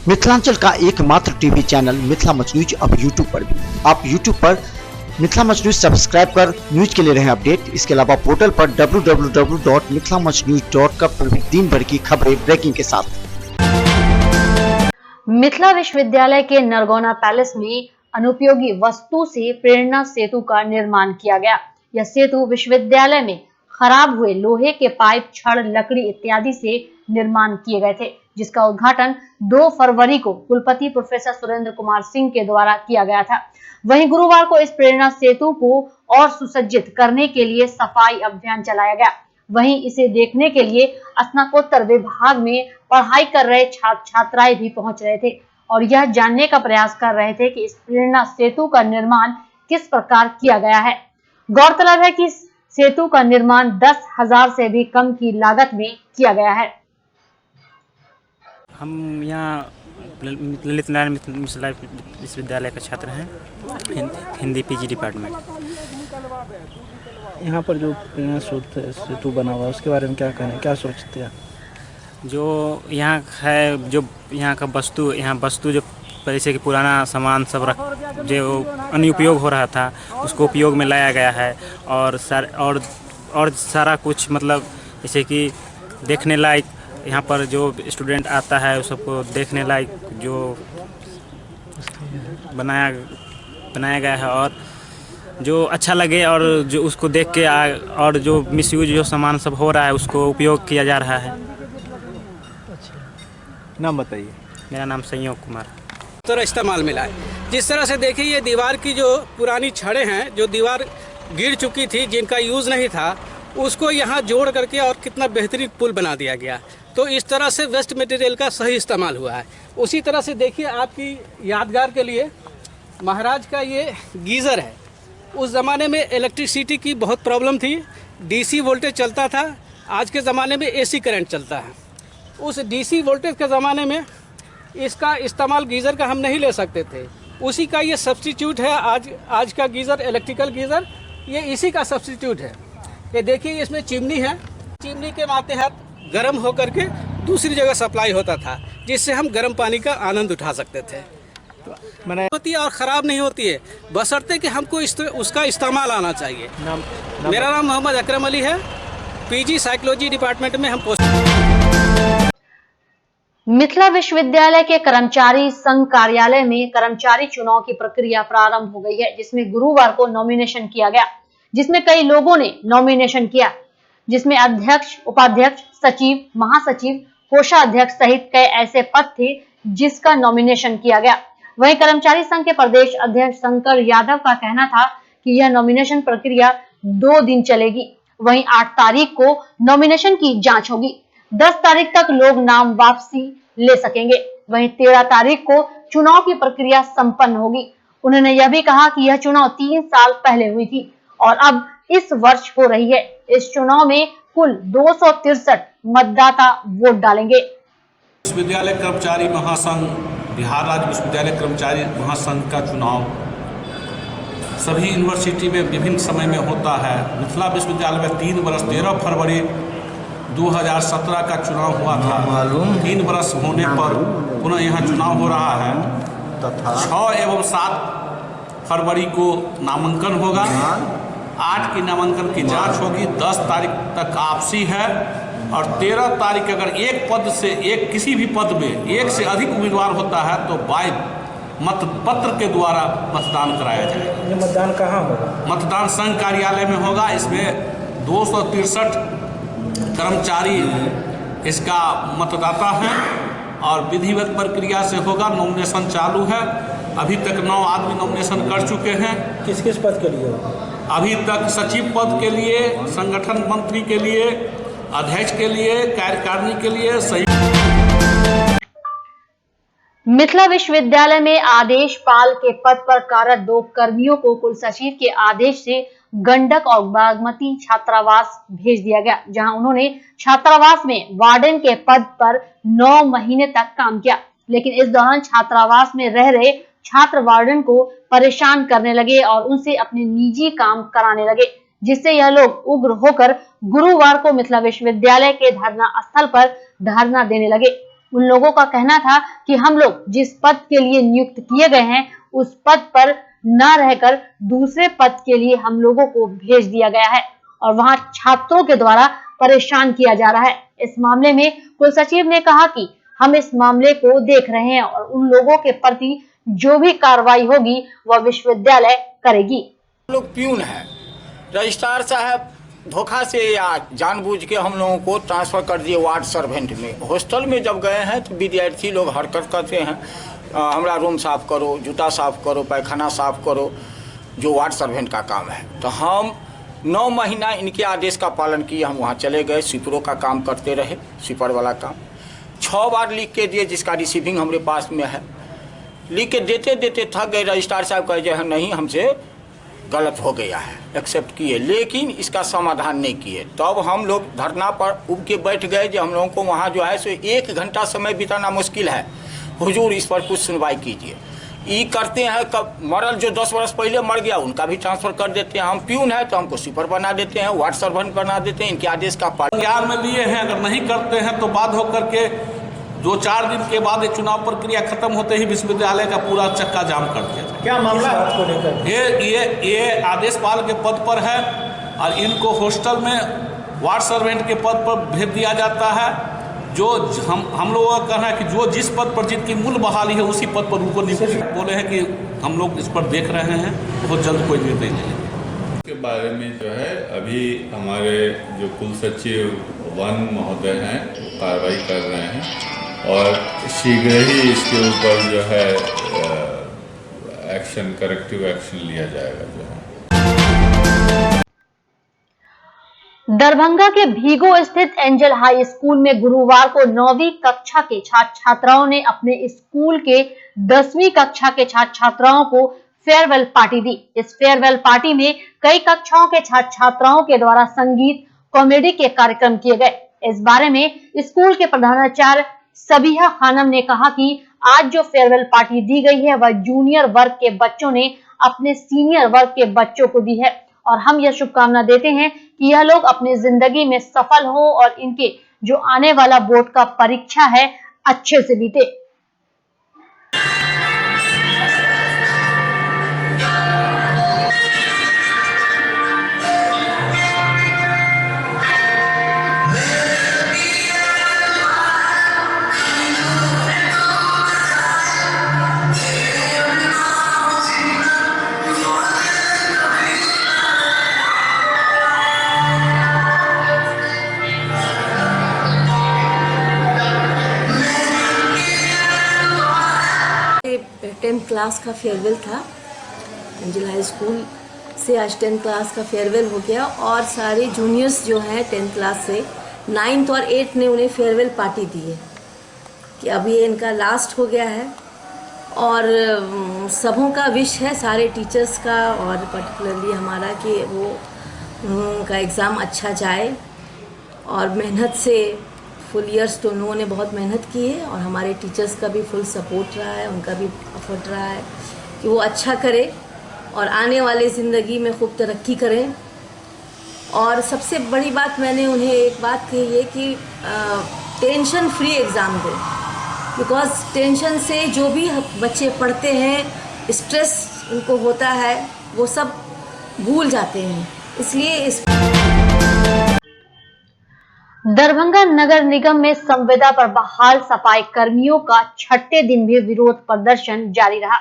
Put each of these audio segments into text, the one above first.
मिथिलांचल का एकमात्र TV channel Mithila much news अब यूट्यूब पर भी। आप यूट्यूब पर मिथिला मच न्यूज सब्सक्राइब कर न्यूज के लिए रहे अपडेट। इसके अलावा पोर्टल पर www.mithilamachnews.com पर भी दिन भर की खबरें ब्रेकिंग के साथ। मिथिला विश्वविद्यालय के नरगौना पैलेस में अनुपयोगी वस्तु से प्रेरणा सेतु का निर्माण किया गया। यह सेतु विश्वविद्यालय में खराब हुए लोहे के पाइप, छड़, लकड़ी इत्यादि से निर्माण किए गए थे, जिसका उद्घाटन 2 फरवरी को कुलपति प्रोफेसर सुरेंद्र कुमार सिंह के द्वारा किया गया था। वहीं गुरुवार को इस प्रेरणा सेतु को और सुसज्जित करने के लिए सफाई अभियान चलाया गया। वहीं इसे देखने के लिए स्नातकोत्तर विभाग में पढ़ाई कर रहे छात्र छात्राएं भी पहुंच रहे थे और यह जानने का प्रयास कर रहे थे कि इस प्रेरणा सेतु का निर्माण किस प्रकार किया गया है। गौरतलब है कि इस सेतु का निर्माण 10,000 से भी कम की लागत में किया गया है। हम यहाँ ललित नारायण मिथिला विश्वविद्यालय का छात्र हैं, हिंदी पीजी डिपार्टमेंट। यहाँ पर जो प्रेरणा सेतु बना हुआ है उसके बारे में क्या कहना है, क्या सोचते हैं? जो यहाँ है, जो यहाँ का वस्तु जो जैसे कि पुराना सामान सब जो अनुपयोग हो रहा था उसको उपयोग में लाया गया है और सारा कुछ मतलब जैसे कि देखने लायक यहाँ पर जो स्टूडेंट आता है उस सबको देखने लायक जो बनाया गया है और जो अच्छा लगे और जो उसको देख के और जो मिसयूज जो सामान सब हो रहा है उसको उपयोग किया जा रहा है। नाम बताइए। मेरा नाम संयोग कुमार। तरह इस्तेमाल मिला है। जिस तरह से देखिए ये दीवार की जो पुरानी छड़ें हैं, जो दीवार गिर चुकी थी, जिनका यूज़ नहीं था, उसको यहाँ जोड़ करके और कितना बेहतरीन पुल बना दिया गया। तो इस तरह से वेस्ट मटेरियल का सही इस्तेमाल हुआ है। उसी तरह से देखिए आपकी यादगार के लिए महाराज का ये गीज़र है। उस ज़माने में इलेक्ट्रिसिटी की बहुत प्रॉब्लम थी, डीसी वोल्टेज चलता था, आज के ज़माने में एसी करंट चलता है। उस डीसी वोल्टेज के ज़माने में इसका इस्तेमाल गीज़र का हम नहीं ले सकते थे, उसी का ये सब्स्टिट्यूट है। आज का गीज़र, इलेक्ट्रिकल गीज़र, ये इसी का सब्स्टिट्यूट है। ये देखिए इसमें चिमनी है, चिमनी के मातहत गर्म होकर के दूसरी जगह सप्लाई होता था, जिससे हम गर्म पानी का आनंद उठा सकते थे। मैंने होती है और ख़राब नहीं होती है, बशर्ते कि हमको उसका इस्तेमाल आना चाहिए। मेरा नाम मोहम्मद अकरम अली है, पीजी साइकोलॉजी डिपार्टमेंट में हम पोस्ट। मिथिला विश्वविद्यालय के कर्मचारी संघ कार्यालय में कर्मचारी चुनाव की प्रक्रिया प्रारंभ हो गई है, जिसमें गुरुवार को नॉमिनेशन किया गया, जिसमें कई लोगों ने नॉमिनेशन किया, जिसमें अध्यक्ष, उपाध्यक्ष, सचिव, महासचिव, कोषाध्यक्ष सहित कई ऐसे पद थे जिसका नॉमिनेशन किया गया। वहीं कर्मचारी संघ के प्रदेश अध्यक्ष शंकर यादव का कहना था कि यह नॉमिनेशन प्रक्रिया 2 दिन चलेगी। वहीं 8 तारीख को नॉमिनेशन की जांच होगी। 10 तारीख तक लोग नाम वापसी ले सकेंगे। वहीं 13 तारीख को चुनाव की प्रक्रिया संपन्न होगी। उन्होंने यह भी कहा कि यह चुनाव 3 साल पहले हुई थी और अब इस वर्ष हो रही है। इस चुनाव में कुल 263 मतदाता वोट डालेंगे। विश्वविद्यालय कर्मचारी महासंघ, बिहार राज्य विश्वविद्यालय कर्मचारी महासंघ का चुनाव सभी यूनिवर्सिटी में विभिन्न समय में होता है। मिथिला विश्वविद्यालय में 3 वर्ष 13 फरवरी 2017 का चुनाव हुआ था। 3 वर्ष होने पर पुनः यहाँ चुनाव हो रहा है। 6 एवं 7 फरवरी को नामांकन होगा। 8 की नामांकन की जांच होगी। 10 तारीख तक आपसी है और 13 तारीख अगर एक पद से किसी भी पद में एक से अधिक उम्मीदवार होता है तो बाय मतपत्र के द्वारा मतदान कराया जाएगा। ये मतदान कहाँ होगा? मतदान संघ कार्यालय में होगा। इसमें 263 कर्मचारी इसका मतदाता हैं और विधिवत प्रक्रिया से होगा। नॉमिनेशन चालू है। अभी तक 9 आदमी नॉमिनेशन कर चुके हैं। किस किस पद के लिए? अभी तक सचिव पद के लिए, संगठन मंत्री के लिए, अध्यक्ष के लिए, कार्यकारिणी के लिए सही। मिथिला विश्वविद्यालय में आदेश पाल के पद पर कार्यरत 2 कर्मियों को कुलसचिव के आदेश से गंडक और बागमती छात्रावास भेज दिया गया, जहां उन्होंने छात्रावास में वार्डन के पद पर 9 महीने तक काम किया। लेकिन इस दौरान छात्रावास में रह रहे छात्र वार्डन को परेशान करने लगे और उनसे अपने निजी काम कराने लगे, जिससे यह लोग उग्र होकर गुरुवार को मिथिला विश्वविद्यालय के धरना स्थल पर धरना देने लगे। उन लोगों का कहना था कि हम लोग जिस पद के लिए नियुक्त किए गए हैं उस पद पर न रहकर दूसरे पद के लिए हम लोगों को भेज दिया गया है और वहां छात्रों के द्वारा परेशान किया जा रहा है। इस मामले में कुलसचिव ने कहा कि हम इस मामले को देख रहे हैं और उन लोगों के प्रति जो भी कार्रवाई होगी वह विश्वविद्यालय करेगी। लोग प्यून है, रजिस्ट्रार साहब धोखा से या जानबूझ के हम लोगों को ट्रांसफ़र कर दिए वार्ड सर्वेंट में। हॉस्टल में जब गए हैं तो विद्यार्थी लोग हरकत करते हैं, हमारा रूम साफ़ करो, जूता साफ़ करो, पैखाना साफ़ करो, जो वार्ड सर्वेंट का काम है। तो हम 9 महीना इनके आदेश का पालन किए, हम वहाँ चले गए, स्वीपरों का काम करते रहे, स्वीपर वाला काम 6 बार लिख के दिए, जिसका रिसीविंग हमारे पास में है। लिख के देते देते थक गए, रजिस्ट्रार साहब कहे जो है नहीं हमसे गलत हो गया है, एक्सेप्ट किए, लेकिन इसका समाधान नहीं किए। तब हम लोग धरना पर उब के बैठ गए जो हम लोगों को वहाँ जो है सो 1 घंटा समय बिताना मुश्किल है, हुजूर इस पर कुछ सुनवाई कीजिए। ये करते हैं कब मरल जो 10 वर्ष पहले मर गया उनका भी ट्रांसफ़र कर देते हैं। हम प्यून है तो हमको स्वीपर बना देते हैं, वार्ड सर्वेंट बना देते हैं, इनके आदेश का पालन ख्याल में लिए हैं। अगर नहीं करते हैं तो बाध्य होकर के 2-4 दिन के बाद चुनाव प्रक्रिया खत्म होते ही विश्वविद्यालय का पूरा चक्का जाम कर दिया जाए। क्या मामला को लेकर ये आदेशपाल के पद पर है और इनको हॉस्टल में वार्ड सर्वेंट के पद पर भेज दिया जाता है। जो हम लोगों का कहना है कि जो जिस पद पर जिनकी मूल बहाली है उसी पद पर उनको नियुक्त बोले हैं कि हम लोग इस पर देख रहे हैं, बहुत जल्द कोई निर्णय लेंगे। के बारे में जो है अभी हमारे जो कुलसचिव वन महोदय हैं कार्रवाई कर रहे हैं और शीघ्र ही इसके ऊपर जो है एक्शन, करेक्टिव एक्शन लिया जाएगा। जो है दरभंगा के भीगो स्थित एंजल हाई स्कूल में गुरुवार को 9वीं कक्षा के छात्र छात्राओं ने अपने स्कूल के 10वीं कक्षा के छात्र छात्राओं को फेयरवेल पार्टी दी। इस फेयरवेल पार्टी में कई कक्षाओं के छात्र छात्राओं के द्वारा संगीत, कॉमेडी के कार्यक्रम किए गए। इस बारे में स्कूल के प्रधानाचार्य सबिहा खानम ने कहा कि आज जो फेयरवेल पार्टी दी गई है वह जूनियर वर्ग के बच्चों ने अपने सीनियर वर्ग के बच्चों को दी है और हम यह शुभकामना देते हैं कि यह लोग अपनी जिंदगी में सफल हो और इनके जो आने वाला बोर्ड का परीक्षा है अच्छे से बीते। टेंथ क्लास का फेयरवेल था। एंजल हाई स्कूल से आज 10th क्लास का फेयरवेल हो गया और सारे जूनियर्स जो हैं 10th क्लास से 9th और 8th ने उन्हें फेयरवेल पार्टी दी है कि अब ये इनका लास्ट हो गया है और सबों का विश है, सारे टीचर्स का और पर्टिकुलरली हमारा, कि वो उनका एग्ज़ाम अच्छा जाए और मेहनत से फुल ईयर्स तो उन्होंने ने बहुत मेहनत की है और हमारे टीचर्स का भी फुल सपोर्ट रहा है, उनका भी एफर्ट रहा है कि वो अच्छा करें और आने वाले ज़िंदगी में खूब तरक्की करें। और सबसे बड़ी बात मैंने उन्हें एक बात कही है कि टेंशन फ्री एग्ज़ाम दें, बिकॉज़ टेंशन से जो भी बच्चे पढ़ते हैं, स्ट्रेस उनको होता है, वो सब भूल जाते हैं। इसलिए इस दरभंगा नगर निगम में संविदा पर बहाल सफाई कर्मियों का 6ठे दिन भी विरोध प्रदर्शन जारी रहा।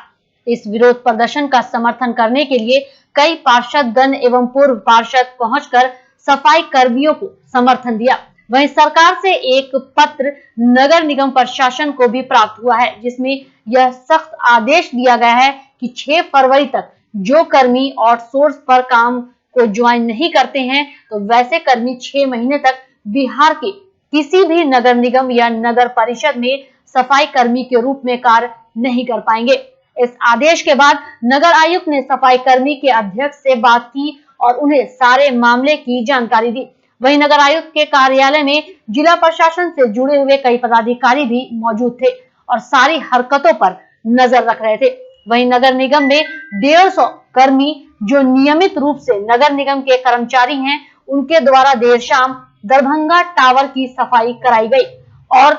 इस विरोध प्रदर्शन का समर्थन करने के लिए कई पार्षदगण एवं पूर्व पार्षद पहुंचकर सफाई कर्मियों को समर्थन दिया। वहीं सरकार से एक पत्र नगर निगम प्रशासन को भी प्राप्त हुआ है, जिसमें यह सख्त आदेश दिया गया है कि 6 फरवरी तक जो कर्मी आउटसोर्स पर काम को ज्वाइन नहीं करते हैं तो वैसे कर्मी 6 महीने तक बिहार के किसी भी नगर निगम या नगर परिषद में सफाई कर्मी के रूप में कार्य नहीं कर पाएंगे। इस आदेश के बाद नगर आयुक्त ने सफाई कर्मी के अध्यक्ष से बात की और उन्हें सारे मामले की जानकारी दी। वहीं नगर आयुक्त के कार्यालय में जिला प्रशासन से जुड़े हुए कई पदाधिकारी भी मौजूद थे और सारी हरकतों पर नजर रख रहे थे। वहीं नगर निगम में 150 कर्मी जो नियमित रूप से नगर निगम के कर्मचारी हैं, उनके द्वारा देर शाम दरभंगा टावर की सफाई कराई गई और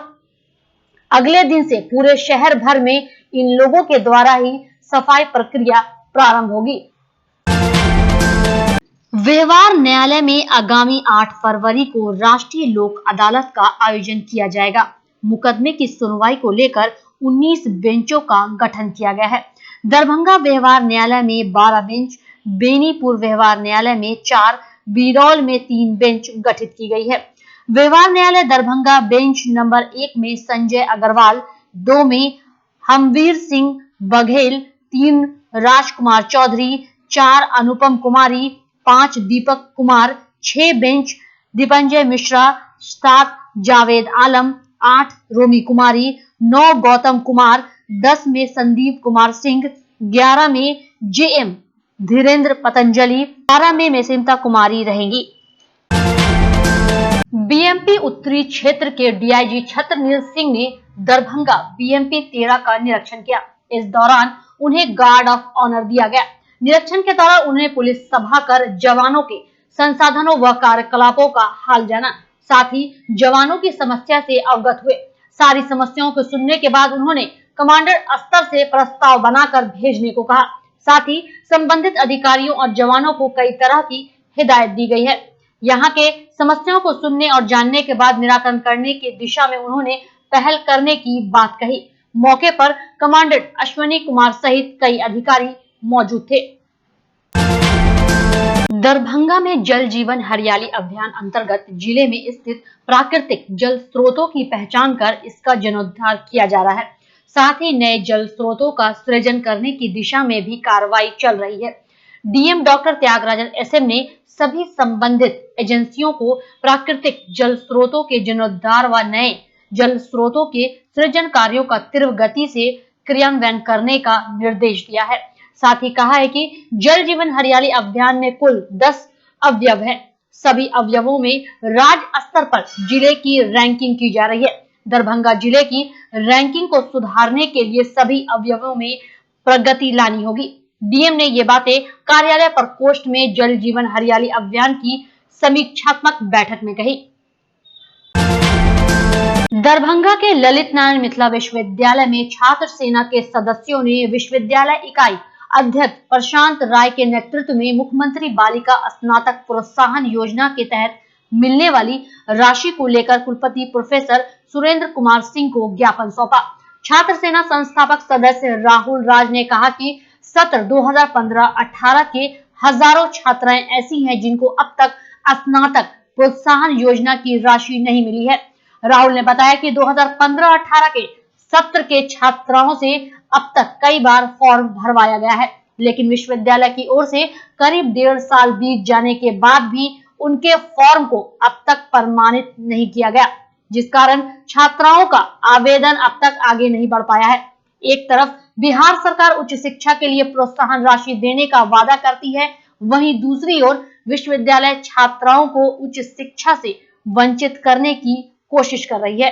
अगले दिन से पूरे शहर भर में इन लोगों के द्वारा ही सफाई प्रक्रिया प्रारंभ होगी। व्यवहार न्यायालय में आगामी 8 फरवरी को राष्ट्रीय लोक अदालत का आयोजन किया जाएगा। मुकदमे की सुनवाई को लेकर 19 बेंचों का गठन किया गया है। दरभंगा व्यवहार न्यायालय में 12 बेंच, बेनीपुर व्यवहार न्यायालय में 4, बिरौल में 3 बेंच गठित की गई है। व्यवहार न्यायालय दरभंगा बेंच नंबर 1 में संजय अग्रवाल, 2 में हमवीर सिंह बघेल, 3 राजकुमार चौधरी, 4 अनुपम कुमारी, 5 दीपक कुमार, 6 बेंच दीपंजय मिश्रा, 7 जावेद आलम, 8 रोमी कुमारी, 9 गौतम कुमार, 10 में संदीप कुमार सिंह, 11 में जेएम धीरेन्द्र पतंजलि, 12 में मेसिमता कुमारी रहेंगी। बीएमपी उत्तरी क्षेत्र के डीआईजी छत्रनील सिंह ने दरभंगा बीएमपी 13 का निरीक्षण किया। इस दौरान उन्हें गार्ड ऑफ ऑनर दिया गया। निरीक्षण के दौरान उन्हें पुलिस सभा कर जवानों के संसाधनों व कार्यकलापों का हाल जाना, साथ ही जवानों की समस्या से अवगत हुए। सारी समस्याओं को सुनने के बाद उन्होंने कमांडर स्तर से प्रस्ताव बनाकर भेजने को कहा। साथ ही संबंधित अधिकारियों और जवानों को कई तरह की हिदायत दी गई है। यहाँ के समस्याओं को सुनने और जानने के बाद निराकरण करने की दिशा में उन्होंने पहल करने की बात कही। मौके पर कमांडर अश्विनी कुमार सहित कई अधिकारी मौजूद थे। दरभंगा में जल जीवन हरियाली अभियान अंतर्गत जिले में स्थित प्राकृतिक जल स्रोतों की पहचान कर इसका जीर्णोद्धार किया जा रहा है। साथ ही नए जल स्रोतों का सृजन करने की दिशा में भी कार्रवाई चल रही है। डीएम डॉक्टर त्यागराजन एसएम ने सभी संबंधित एजेंसियों को प्राकृतिक जल स्रोतों के जीर्णोद्धार व नए जल स्रोतों के सृजन कार्यों का तीव्र गति से क्रियान्वयन करने का निर्देश दिया है। साथ ही कहा है कि जल जीवन हरियाली अभियान में कुल 10 अवयव है। सभी अवयवों में राज्य स्तर पर जिले की रैंकिंग की जा रही है। दरभंगा जिले की रैंकिंग को सुधारने के लिए सभी अवयवों में प्रगति लानी होगी। डीएम ने ये बातें कार्यालय प्रकोष्ठ में जल जीवन हरियाली अभियान की समीक्षात्मक बैठक में कही। दरभंगा के ललित नारायण मिथिला विश्वविद्यालय में छात्र सेना के सदस्यों ने विश्वविद्यालय इकाई अध्यक्ष प्रशांत राय के नेतृत्व में मुख्यमंत्री बालिका स्नातक प्रोत्साहन योजना के तहत मिलने वाली राशि को लेकर कुलपति प्रोफेसर सुरेंद्र कुमार सिंह को ज्ञापन सौंपा। छात्र सेना संस्थापक सदस्य राहुल राज ने कहा कि सत्र 2015-18 के हजारों छात्राएं ऐसी हैं जिनको अब तक स्नातक प्रोत्साहन योजना की राशि नहीं मिली है। राहुल ने बताया कि 2015-18 के सत्र के छात्राओं से अब तक कई बार फॉर्म भरवाया गया है, लेकिन विश्वविद्यालय की ओर से करीब 1.5 साल बीत जाने के बाद भी उनके फॉर्म को अब तक प्रमाणित नहीं किया गया, जिस कारण छात्राओं का आवेदन अब तक आगे नहीं बढ़ पाया है। एक तरफ बिहार सरकार उच्च शिक्षा के लिए प्रोत्साहन राशि देने का वादा करती है, वहीं दूसरी ओर विश्वविद्यालय छात्राओं को उच्च शिक्षा से वंचित करने की कोशिश कर रही है।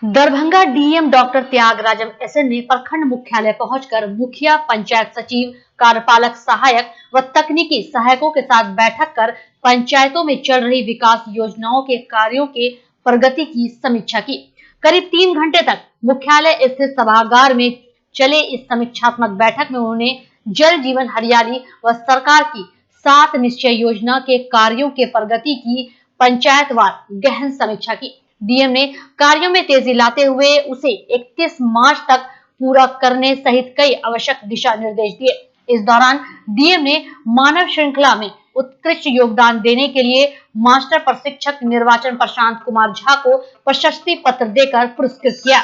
Darbhanga DM doctor Tyagarajan SN ने प्रखंड मुख्यालय पहुंचकर मुखिया, पंचायत सचिव, कार्यपालक सहायक व तकनीकी सहायकों के साथ बैठक कर पंचायतों में चल रही विकास योजनाओं के कार्यों के प्रगति की समीक्षा की। करीब 3 घंटे तक मुख्यालय स्थित सभागार में चले इस समीक्षात्मक बैठक में उन्होंने जल जीवन हरियाली व सरकार की 7 निश्चय योजना के कार्यों के प्रगति की पंचायतवार गहन समीक्षा की। डीएम ने कार्यों में तेजी लाते हुए उसे 31 मार्च तक पूरा करने सहित कई आवश्यक दिशा निर्देश दिए। इस दौरान डीएम ने मानव श्रृंखला में उत्कृष्ट योगदान देने के लिए मास्टर प्रशिक्षक निर्वाचन प्रशांत कुमार झा को प्रशस्ति पत्र देकर पुरस्कृत किया।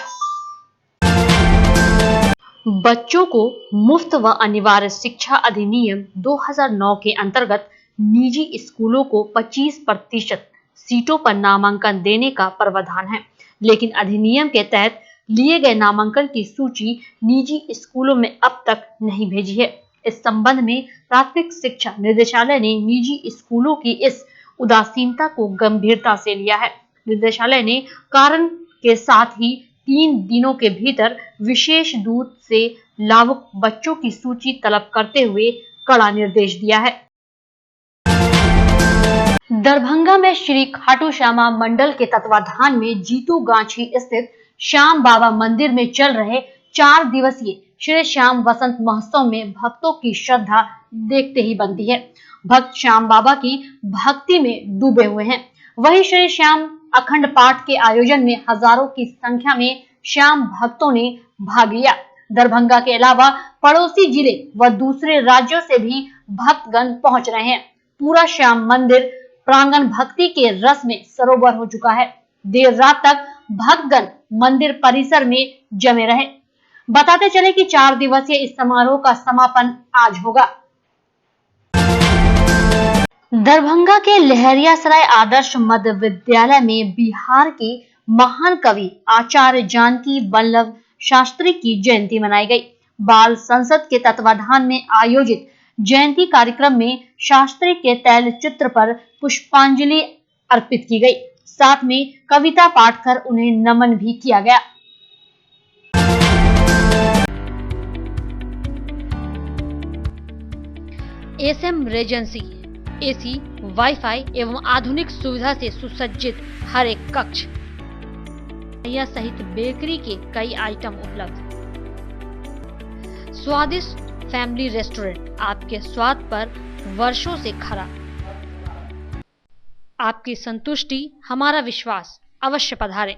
बच्चों को मुफ्त व अनिवार्य शिक्षा अधिनियम 2009 के अंतर्गत निजी स्कूलों को 25% सीटों पर नामांकन देने का प्रावधान है, लेकिन अधिनियम के तहत लिए गए नामांकन की सूची निजी स्कूलों में अब तक नहीं भेजी है। इस संबंध में प्राथमिक शिक्षा निदेशालय ने निजी स्कूलों की इस उदासीनता को गंभीरता से लिया है। निदेशालय ने कारण के साथ ही 3 दिनों के भीतर विशेष दूत से लाभुक बच्चों की सूची तलब करते हुए कड़ा निर्देश दिया है। दरभंगा में श्री खाटू श्यामा मंडल के तत्वाधान में जीतू गांची स्थित श्याम बाबा मंदिर में चल रहे 4 दिवसीय श्री श्याम वसंत महोत्सव में भक्तों की श्रद्धा देखते ही बनती है। भक्त श्याम बाबा की भक्ति में डूबे हुए हैं। वहीं श्री श्याम अखंड पाठ के आयोजन में हजारों की संख्या में श्याम भक्तों ने भाग लिया। दरभंगा के अलावा पड़ोसी जिले व दूसरे राज्यों से भी भक्तगण पहुंच रहे हैं। पूरा श्याम मंदिर प्रांगण भक्ति के रस में सरोवर हो चुका है। देर रात तक भक्तगण मंदिर परिसर में जमे रहे। बताते चले कि 4 दिवसीय इस समारोह का समापन आज होगा। दरभंगा के लहरियासराय आदर्श मध्य विद्यालय में बिहार के महान कवि आचार्य जानकी वल्लभ शास्त्री की जयंती मनाई गई। बाल संसद के तत्वाधान में आयोजित जयंती कार्यक्रम में शास्त्री के तैल चित्र पर पुष्पांजलि अर्पित की गई। साथ में कविता पाठ कर उन्हें नमन भी किया गया। एसएम रेजेंसी एसी, वाईफाई एवं आधुनिक सुविधा से सुसज्जित हर एक कक्ष यह सहित बेकरी के कई आइटम उपलब्ध। स्वादिष्ट फैमिली रेस्टोरेंट आपके स्वाद पर वर्षों से खरा। आपकी संतुष्टि हमारा विश्वास। अवश्य पधारें।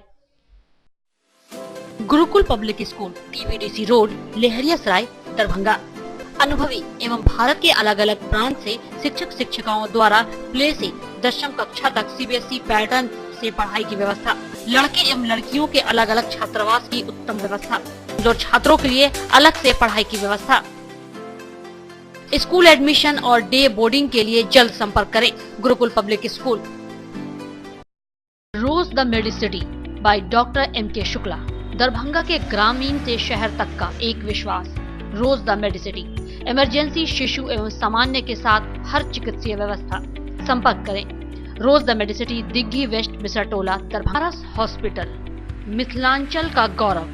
Gurukul public school, TBDC road, Laheriasarai, Darbhanga. अनुभवी एवं भारत के अलग अलग प्रांत से शिक्षक शिक्षिकाओं द्वारा प्ले से 10वीं कक्षा तक सीबीएसई पैटर्न से पढ़ाई की व्यवस्था। लड़के एवं लड़कियों के अलग अलग छात्रावास की उत्तम व्यवस्था। जो छात्रों के लिए अलग से पढ़ाई की व्यवस्था। स्कूल एडमिशन और डे बोर्डिंग के लिए जल्द संपर्क करें। Gurukul public school. Rose the medicity by doctor M K. Shukla. Darbhanga के ग्रामीण से शहर तक का एक विश्वास। रोज द मेडिसिटी। इमरजेंसी, शिशु एवं सामान्य के साथ हर चिकित्सीय व्यवस्था। संपर्क करें। Rose the Medicity, Digghi west, Bisartola, Darbhanga. Hospital, Mithilanchal का गौरव।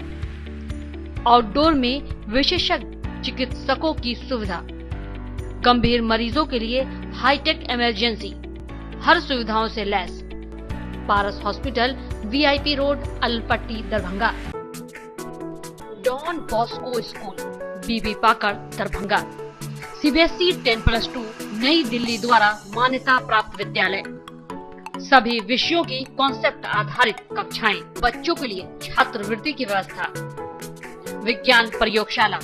आउटडोर में विशेषज्ञ चिकित्सकों की सुविधा। गंभीर मरीजों के लिए हाईटेक इमरजेंसी, हर सुविधाओं से लैस। Paras hospital, VIP road, Alpatti, Darbhanga. Don Bosco school, Bibi Pakar, Darbhanga. CBSE 10+2 Nai Delhi द्वारा मान्यता प्राप्त विद्यालय। सभी विषयों की कॉन्सेप्ट आधारित कक्षाएं। बच्चों के लिए छात्रवृत्ति की व्यवस्था। विज्ञान प्रयोगशाला,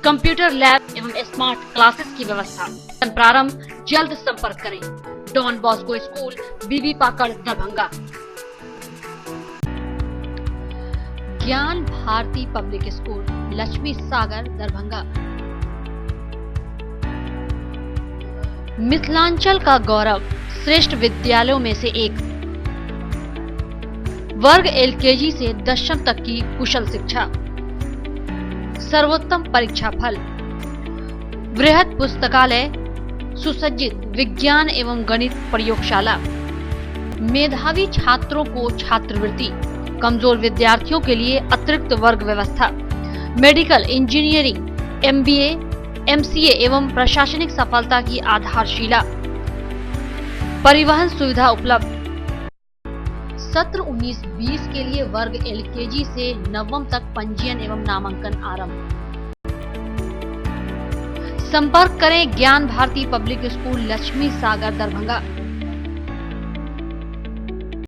कंप्यूटर लैब एवं स्मार्ट क्लासेस की व्यवस्था। प्रारंभ। जल्द संपर्क करें। Don Bosco school, Bibi Pakar, Darbhanga. ज्ञान भारती पब्लिक स्कूल, लक्ष्मी सागर, दरभंगा। मिथिलांचल का गौरव, श्रेष्ठ विद्यालयों में से एक। वर्ग एलकेजी से 10वीं तक की कुशल शिक्षा। सर्वोत्तम परीक्षा फल। वृहद पुस्तकालय, सुसज्जित विज्ञान एवं गणित प्रयोगशाला। मेधावी छात्रों को छात्रवृत्ति। कमजोर विद्यार्थियों के लिए अतिरिक्त वर्ग व्यवस्था। मेडिकल, इंजीनियरिंग, एमबीए, एमसीए एवं प्रशासनिक सफलता की आधारशिला। परिवहन सुविधा उपलब्ध। सत्र 19-20 के लिए वर्ग एलकेजी से 9वीं तक पंजीयन एवं नामांकन आरंभ। संपर्क करें ज्ञान भारती पब्लिक स्कूल, लक्ष्मी सागर, दरभंगा।